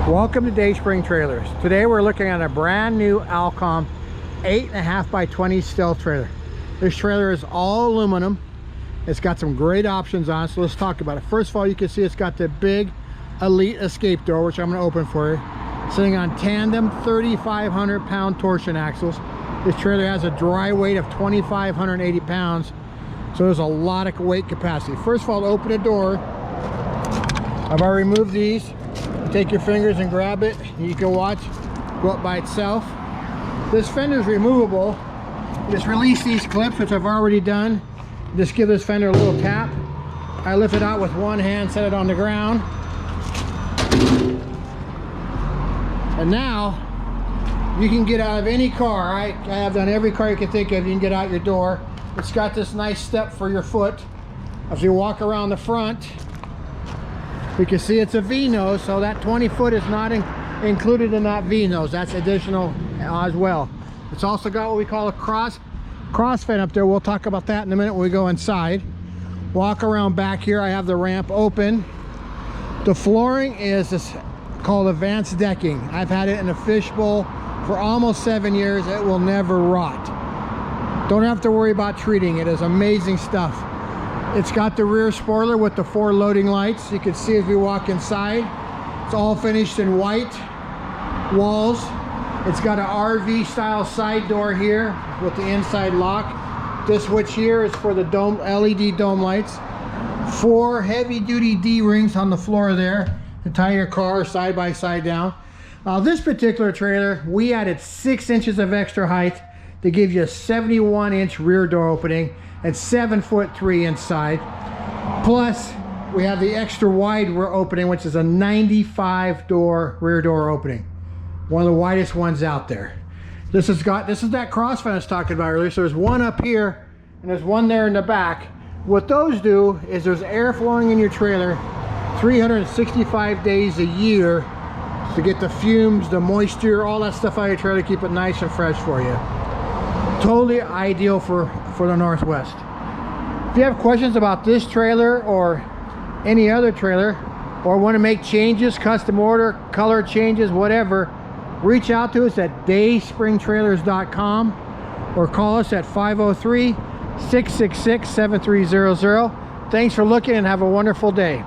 Welcome to Dayspring Trailers. Today we're looking at a brand new Alcom 8.5 by 20 Stealth trailer. This trailer is all aluminum. It's got some great options on it, so let's talk about it. First of all, you can see it's got the big Elite escape door, which I'm going to open for you. Sitting on tandem 3,500 pound torsion axles. This trailer has a dry weight of 2,580 pounds, so there's a lot of weight capacity. First of all, to open the door, I've already removed these. Take your fingers and grab it, and you can watch go up by itself. This fender is removable. Just release these clips, which I've already done. Just give this fender a little tap. I lift it out with one hand, set it on the ground, and now you can get out of any car. I have done every car you can think of. You can get out your door. It's got this nice step for your foot. As you walk around the front, we can see it's a V-nose, so that 20 foot is not included in that V-nose. That's additional as well. It's also got what we call a cross vent up there. We'll talk about that in a minute when we go inside. Walk around back here. I have the ramp open. The flooring is this called advanced decking. I've had it in a fishbowl for almost 7 years. It will never rot. Don't have to worry about treating it. It's amazing stuff. It's got the rear spoiler with the 4 loading lights. You can see as we walk inside. It's all finished in white walls. It's got an RV style side door here with the inside lock. This switch here is for the dome LED dome lights. 4 heavy duty D-rings on the floor there to tie your car side by side down. This particular trailer, we added 6 inches of extra height to give you a 71-inch rear door opening and 7'3" inside. Plus, we have the extra wide rear opening, which is a 95 door rear door opening. One of the widest ones out there. This is that cross vent I was talking about earlier. So there's one up here and there's one there in the back. What those do is there's air flowing in your trailer 365 days a year to get the fumes, the moisture, all that stuff out of your trailer, keep it nice and fresh for you. Totally ideal for the Northwest. If you have questions about this trailer or any other trailer, or want to make changes, custom order, color changes, whatever, reach out to us at dayspringtrailers.com or call us at 503-666-7300. Thanks for looking and have a wonderful day.